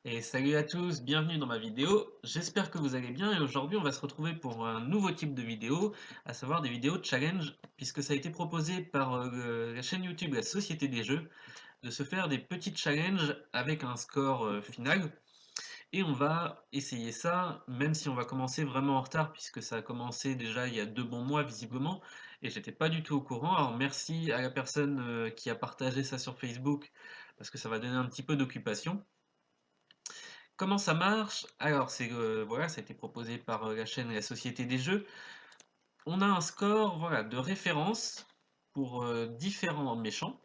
Et salut à tous, bienvenue dans ma vidéo. J'espère que vous allez bien et aujourd'hui on va se retrouver pour un nouveau type de vidéo, à savoir des vidéos challenge, puisque ça a été proposé par la chaîne YouTube La Société des Jeux de se faire des petits challenges avec un score final. Et on va essayer ça, même si on va commencer vraiment en retard, puisque ça a commencé déjà il y a 2 bons mois visiblement, et j'étais pas du tout au courant. Alors merci à la personne qui a partagé ça sur Facebook, parce que ça va donner un petit peu d'occupation. Comment ça marche? Alors, voilà, ça a été proposé par la chaîne La Société des Jeux. On a un score, voilà, de référence pour différents méchants.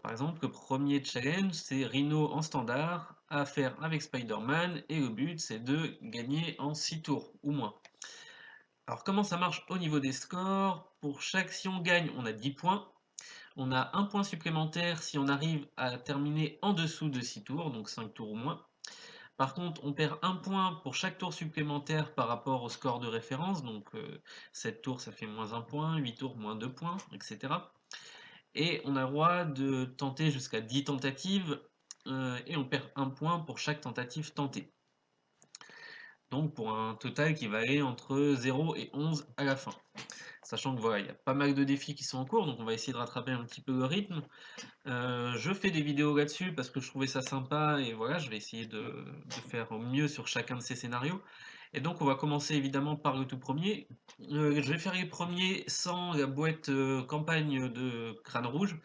Par exemple, le premier challenge, c'est Rhino en standard à faire avec Spider-Man, et le but, c'est de gagner en 6 tours ou moins. Alors, comment ça marche au niveau des scores? Pour chaque, si on gagne, on a 10 points. On a un point supplémentaire si on arrive à terminer en dessous de 6 tours, donc 5 tours ou moins. Par contre, on perd un point pour chaque tour supplémentaire par rapport au score de référence. Donc 7 tours, ça fait moins un point, 8 tours, moins 2 points, etc. Et on a le droit de tenter jusqu'à 10 tentatives et on perd un point pour chaque tentative tentée. Donc pour un total qui va aller entre 0 et 11 à la fin. Sachant que voilà, il y a pas mal de défis qui sont en cours, donc on va essayer de rattraper un petit peu le rythme. Je fais des vidéos là-dessus parce que je trouvais ça sympa et voilà, je vais essayer de faire au mieux sur chacun de ces scénarios. Et donc on va commencer évidemment par le tout premier. Je vais faire les premiers sans la boîte campagne de Crâne Rouge,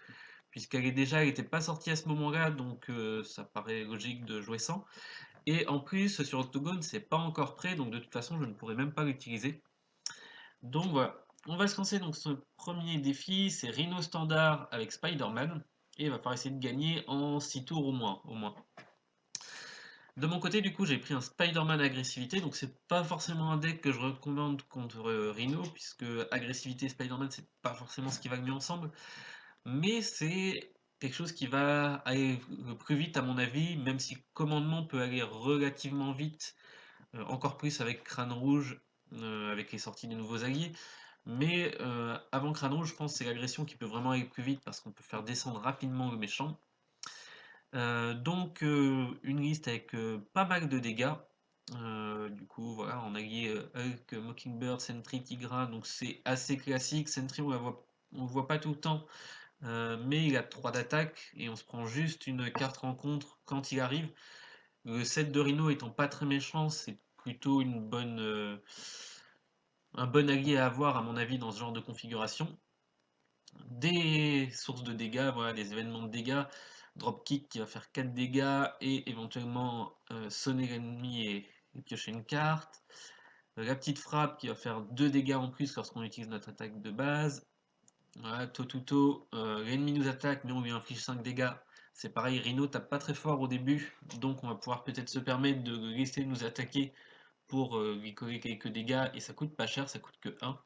puisqu'elle est déjà, elle n'était pas sortie à ce moment-là, donc ça paraît logique de jouer sans. Et en plus, sur Octogone, c'est pas encore prêt, donc de toute façon, je ne pourrai même pas l'utiliser. Donc voilà, on va se lancer donc ce premier défi, c'est Rhino Standard avec Spider-Man, et il va falloir essayer de gagner en 6 tours au moins, au moins. De mon côté, du coup, j'ai pris un Spider-Man agressivité, donc c'est pas forcément un deck que je recommande contre Rhino, puisque agressivité et Spider-Man, c'est pas forcément ce qui va le mieux ensemble, mais c'est quelque chose qui va aller le plus vite à mon avis, même si commandement peut aller relativement vite, encore plus avec Crâne Rouge, avec les sorties des nouveaux alliés. Mais avant Crâne Rouge, je pense que c'est l'agression qui peut vraiment aller plus vite parce qu'on peut faire descendre rapidement le méchant. Donc une liste avec pas mal de dégâts. Du coup, voilà, on a lié Hulk, Mockingbird, Sentry, Tigra, donc c'est assez classique. Sentry, on le voit pas tout le temps, mais il a 3 d'attaque et on se prend juste une carte rencontre quand il arrive. Le set de Rhino étant pas très méchant, c'est plutôt un bon allié à avoir à mon avis dans ce genre de configuration. Des sources de dégâts, voilà, des événements de dégâts. Dropkick qui va faire 4 dégâts et éventuellement sonner l'ennemi et piocher une carte. La petite frappe qui va faire 2 dégâts en plus lorsqu'on utilise notre attaque de base. Voilà, Totuto, l'ennemi nous attaque mais on lui inflige 5 dégâts. C'est pareil, Rhino tape pas très fort au début, donc on va pouvoir peut-être se permettre de laisser nous attaquer pour lui coller quelques dégâts et ça coûte pas cher, ça coûte que 1.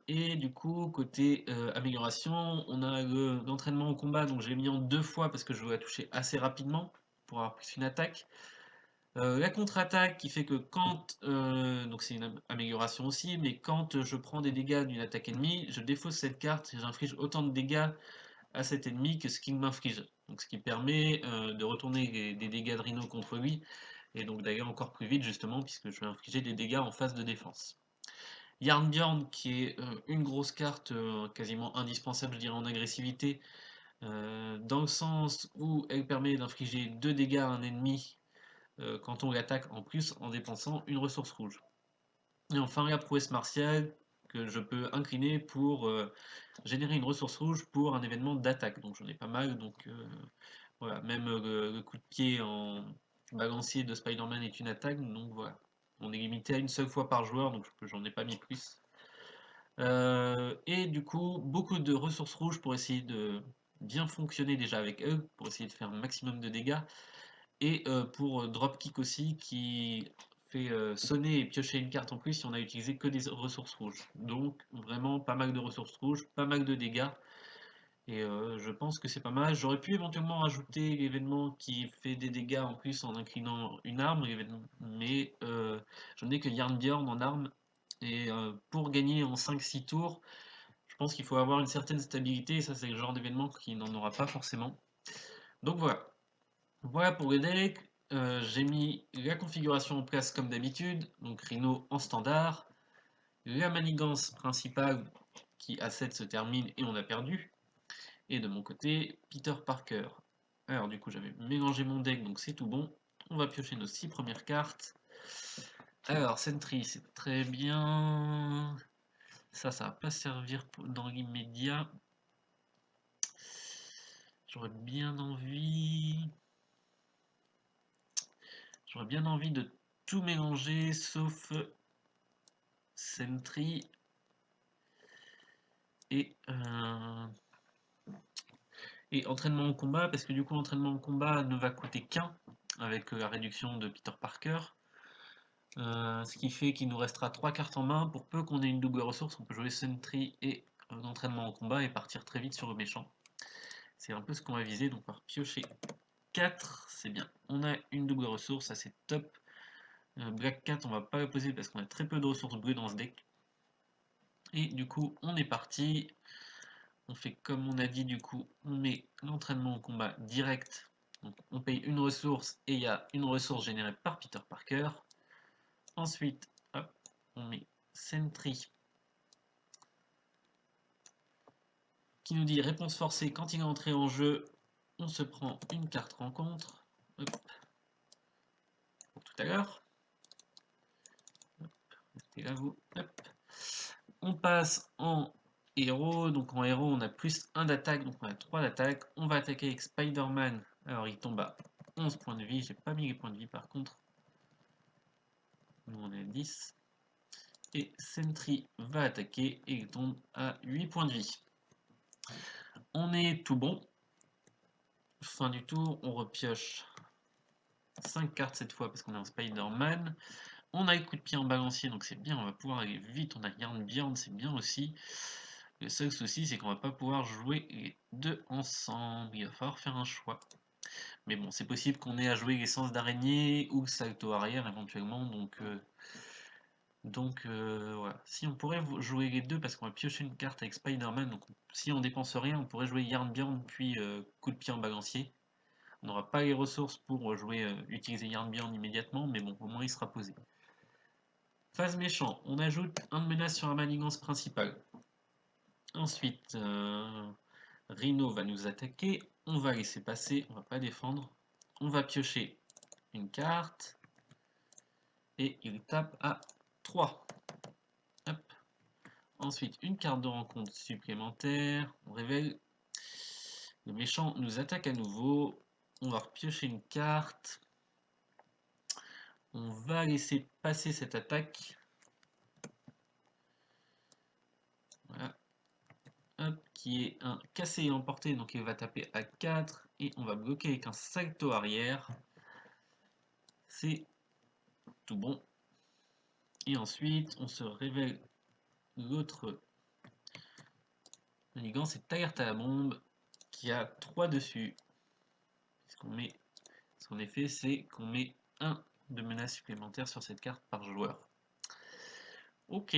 Et du coup, côté amélioration, on a l'entraînement au combat, donc j'ai mis en 2 fois parce que je veux la toucher assez rapidement pour avoir plus une attaque. La contre-attaque qui fait que quand, donc c'est une amélioration aussi, mais quand je prends des dégâts d'une attaque ennemie, je défausse cette carte et j'inflige autant de dégâts à cet ennemi que ce qu'il m'inflige. Donc ce qui permet de retourner des dégâts de Rhino contre lui, et donc d'aller encore plus vite justement, puisque je vais infliger des dégâts en phase de défense. Jarnbjorn qui est une grosse carte quasiment indispensable je dirais en agressivité dans le sens où elle permet d'infliger 2 dégâts à un ennemi quand on l'attaque en plus en dépensant une ressource rouge. Et enfin la prouesse martiale que je peux incliner pour générer une ressource rouge pour un événement d'attaque. Donc j'en ai pas mal, donc voilà, même le coup de pied en balancier de Spider-Man est une attaque, donc voilà. On est limité à une seule fois par joueur, donc j'en ai pas mis plus. Et du coup, beaucoup de ressources rouges pour essayer de bien fonctionner déjà avec eux, pour essayer de faire un maximum de dégâts, et pour dropkick aussi, qui fait sonner et piocher une carte en plus si on a utilisé que des ressources rouges. Donc vraiment pas mal de ressources rouges, pas mal de dégâts, et je pense que c'est pas mal. J'aurais pu éventuellement rajouter l'événement qui fait des dégâts en plus en inclinant une arme, mais j'en ai que Jarnbjorn en arme, et pour gagner en 5-6 tours, je pense qu'il faut avoir une certaine stabilité, et ça c'est le genre d'événement qui n'en aura pas forcément. Donc voilà. Voilà pour le deck. J'ai mis la configuration en place comme d'habitude, donc Rhino en standard, la manigance principale qui à 7 se termine et on a perdu, et de mon côté Peter Parker. Alors du coup j'avais mélangé mon deck donc c'est tout bon. On va piocher nos 6 premières cartes. Alors Sentry c'est très bien. Ça va pas servir dans l'immédiat. J'aurais bien envie. J'aurais bien envie de tout mélanger sauf Sentry et, et entraînement au combat, parce que du coup l'entraînement au combat ne va coûter qu'un avec la réduction de Peter Parker. Ce qui fait qu'il nous restera 3 cartes en main. Pour peu qu'on ait une double ressource, on peut jouer Sentry et l'entraînement au combat et partir très vite sur le méchant. C'est un peu ce qu'on va viser, donc on va piocher 4, c'est bien. On a une double ressource, ça c'est top. Black 4, on va pas la poser parce qu'on a très peu de ressources bleues dans ce deck. Et du coup, on est parti. On fait comme on a dit, du coup, on met l'entraînement au combat direct. Donc on paye une ressource et il y a une ressource générée par Peter Parker. Ensuite, hop, on met Sentry qui nous dit réponse forcée quand il est entré en jeu. On se prend une carte rencontre. Hop, pour tout à l'heure. Restez là vous. Hop. On passe en héros. Donc en héros, on a plus 1 d'attaque. Donc on a 3 d'attaque. On va attaquer avec Spider-Man. Alors il tombe à 11 points de vie. J'ai pas mis les points de vie par contre. Nous on est à 10. Et Sentry va attaquer et il tombe à 8 points de vie. On est tout bon. Fin du tour, on repioche 5 cartes cette fois parce qu'on est en Spider-Man. On a le coup de pied en balancier, donc c'est bien, on va pouvoir aller vite. On a Yarnbjorn, c'est bien aussi. Le seul souci, c'est qu'on va pas pouvoir jouer les deux ensemble. Il va falloir faire un choix. Mais bon, c'est possible qu'on ait à jouer l'essence d'araignée ou le salto arrière éventuellement, donc voilà. Si on pourrait jouer les deux parce qu'on va piocher une carte avec Spider-Man, donc si on dépense rien, on pourrait jouer Yarnbjorn puis coup de pied en balancier. On n'aura pas les ressources pour utiliser Yarnbjorn immédiatement, mais bon, au moins il sera posé. Phase méchant, on ajoute un de menace sur la manigance principale. Ensuite, Rhino va nous attaquer, on va laisser passer, on va pas défendre. On va piocher une carte et il tape à 3. Hop. Ensuite, une carte de rencontre supplémentaire, on révèle. Le méchant nous attaque à nouveau, on va repiocher une carte. On va laisser passer cette attaque. Voilà. Hop, qui est un cassé et emporté, donc il va taper à 4 et on va bloquer avec un salto arrière. C'est tout bon. Et ensuite, on se révèle l'autre manigance, c'est Alerte à la bombe, qui a 3 dessus. Son effet, c'est qu'on met 1 de menace supplémentaire sur cette carte par joueur. Ok.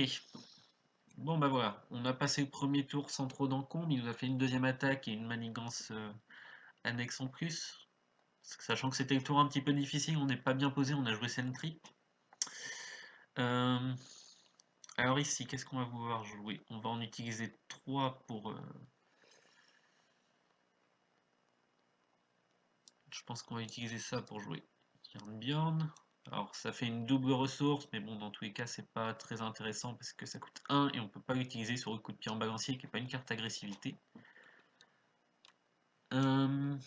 Bon bah voilà, on a passé le premier tour sans trop d'encombre, il nous a fait une deuxième attaque et une manigance annexe en plus. Sachant que c'était le tour un petit peu difficile, on n'est pas bien posé, on a joué Sentry. Alors ici, qu'est-ce qu'on va vouloir jouer? On va en utiliser 3 pour... je pense qu'on va utiliser ça pour jouer Yarnbjorn. Alors ça fait une double ressource, mais bon, dans tous les cas, c'est pas très intéressant parce que ça coûte 1 et on peut pas l'utiliser sur le coup de pied en balancier qui n'est pas une carte agressivité. Il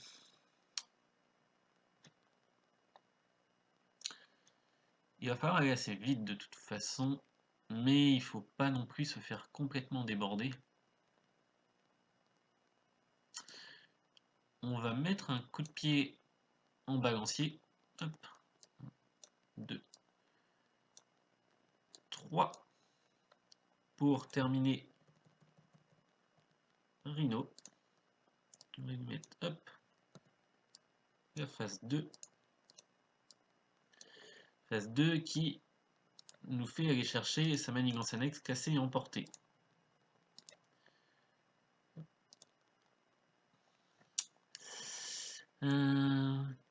va falloir aller assez vite de toute façon, mais il faut pas non plus se faire complètement déborder. On va mettre un coup de pied en balancier. Hop. 2, 3 pour terminer Rhino. On va lui mettre hop, la phase 2. Phase 2 qui nous fait aller chercher sa manigance annexe cassée et emportée.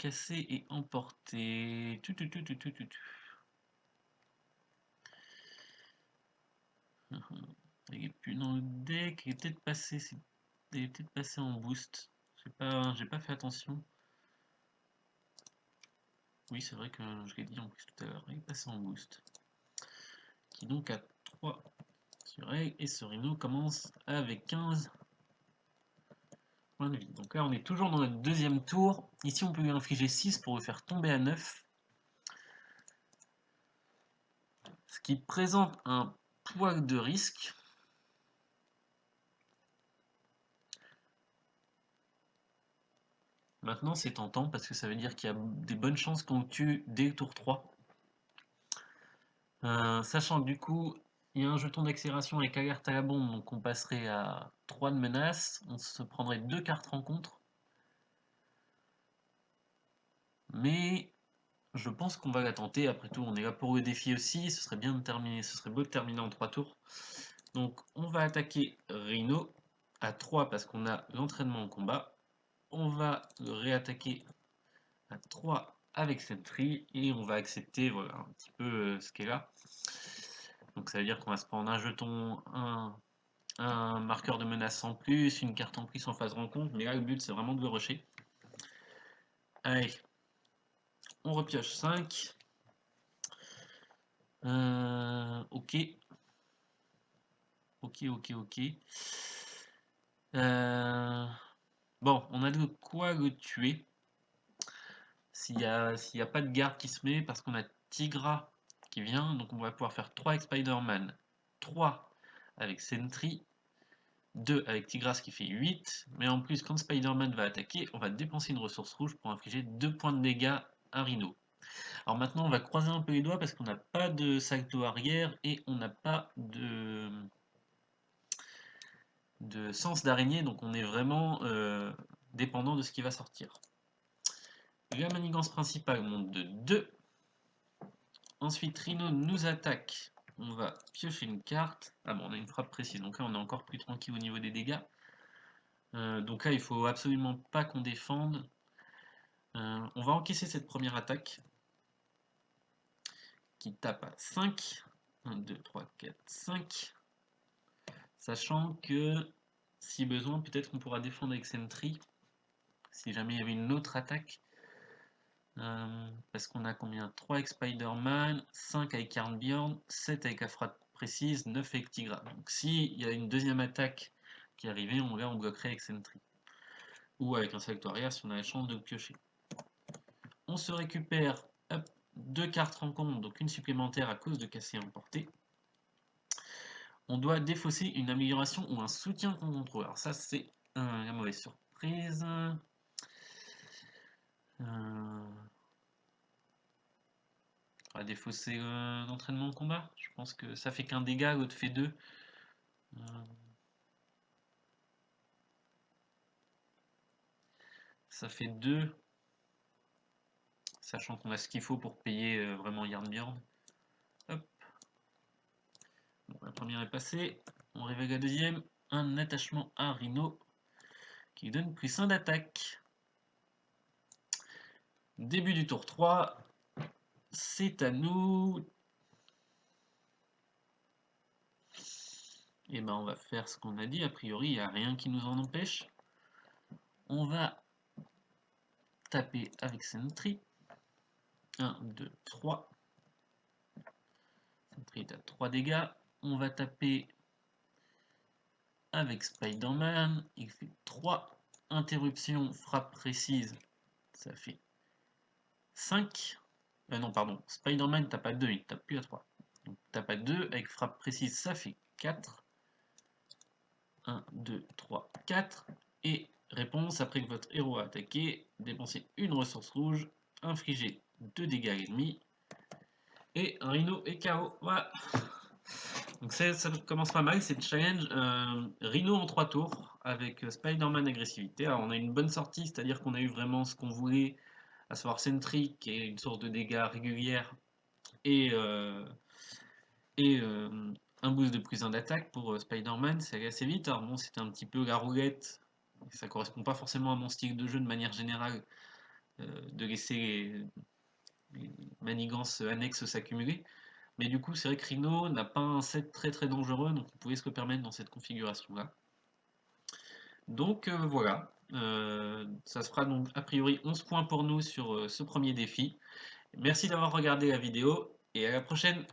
casser et emporter. Il est plus dans le deck, il est peut-être passé, il est peut-être passé en boost. J'ai pas fait attention. Oui, c'est vrai que je l'ai dit en plus tout à l'heure, il est passé en boost. Qui donc a 3 sur règle, et ce Rhino commence avec 15 points de vie. Donc là, on est toujours dans notre deuxième tour. Ici, on peut lui infliger 6 pour le faire tomber à 9. Ce qui présente un poil de risque. Maintenant, c'est tentant parce que ça veut dire qu'il y a des bonnes chances qu'on tue dès le tour 3. Sachant que du coup, il y a un jeton d'accélération avec alerte à la bombe, donc on passerait à 3 de menace. On se prendrait 2 cartes rencontre. Mais je pense qu'on va la tenter. Après tout, on est là pour le défi aussi. Ce serait bien de terminer, ce serait beau de terminer en 3 tours. Donc, on va attaquer Rhino à 3 parce qu'on a l'entraînement en combat. On va le réattaquer à 3 avec Sentry et on va accepter voilà, un petit peu ce qu'est là. Donc, ça veut dire qu'on va se prendre un jeton, un marqueur de menace en plus, une carte en plus en phase rencontre. Mais là, le but, c'est vraiment de le rusher. Allez, on repioche 5. Ok. Ok. Bon, on a de quoi le tuer. S'il n'y a pas de garde qui se met, parce qu'on a Tigra qui vient, donc on va pouvoir faire 3 avec Spider-Man, 3 avec Sentry, 2 avec Tigras qui fait 8, mais en plus quand Spider-Man va attaquer, on va dépenser une ressource rouge pour infliger 2 points de dégâts à Rhino. Alors maintenant on va croiser un peu les doigts parce qu'on n'a pas de salto arrière et on n'a pas de sens d'araignée, donc on est vraiment dépendant de ce qui va sortir. La manigance principale monte de 2. Ensuite, Rhino nous attaque. On va piocher une carte. Ah bon, on a une frappe précise, donc là on est encore plus tranquille au niveau des dégâts. Donc là, il faut absolument pas qu'on défende. On va encaisser cette première attaque qui tape à 5. 1, 2, 3, 4, 5. Sachant que, si besoin, peut-être qu'on pourra défendre avec Sentry. Si jamais il y avait une autre attaque. Parce qu'on a combien? 3 avec Spider-Man, 5 avec Arnbjorn, 7 avec la frappe précise, 9 avec Tigra. Donc s'il y a une deuxième attaque qui est arrivée, on bloquerait avec Sentry. Ou avec un salto arrière si on a la chance de le piocher. On se récupère 2 cartes rencontre, donc une supplémentaire à cause de casser et emporter. On doit défausser une amélioration ou un soutien qu'on contrôle. Alors ça c'est la mauvaise surprise. On va défausser l'entraînement en combat. Je pense que ça fait qu'un dégât, l'autre fait 2. Ça fait 2. Sachant qu'on a ce qu'il faut pour payer vraiment Yarnbjorn. Hop. Bon, la première est passée. On révèle la deuxième. Un attachement à Rhino qui donne plus 1 d'attaque. Début du tour 3. C'est à nous. Et ben on va faire ce qu'on a dit. A priori, il n'y a rien qui nous en empêche. On va taper avec Sentry. 1, 2, 3. Sentry est à 3 dégâts. On va taper avec Spider-Man. Il fait 3. Interruption, frappe précise. Ça fait 5. Non, pardon. Spider-Man tape à 2, il tape plus à 3. Donc tape à 2 avec frappe précise, ça fait 4. 1, 2, 3, 4. Et réponse, après que votre héros a attaqué, dépensez une ressource rouge, infligez 2 dégâts à l'ennemi, et un Rhino est KO. Voilà. Donc ça commence pas mal, c'est le challenge Rhino en 3 tours, avec Spider-Man agressivité. Alors on a une bonne sortie, c'est-à-dire qu'on a eu vraiment ce qu'on voulait, à savoir Sentry, qui est une source de dégâts régulière, et un boost de plus 1 d'attaque pour Spider-Man, c'est allé assez vite. Alors bon, c'était un petit peu la roulette, ça correspond pas forcément à mon style de jeu de manière générale, de laisser les manigances annexes s'accumuler. Mais du coup, c'est vrai que Rhino n'a pas un set très très dangereux, donc vous pouvez se le permettre dans cette configuration-là. Donc voilà, ça se fera donc a priori 11 points pour nous sur ce premier défi. Merci d'avoir regardé la vidéo et à la prochaine!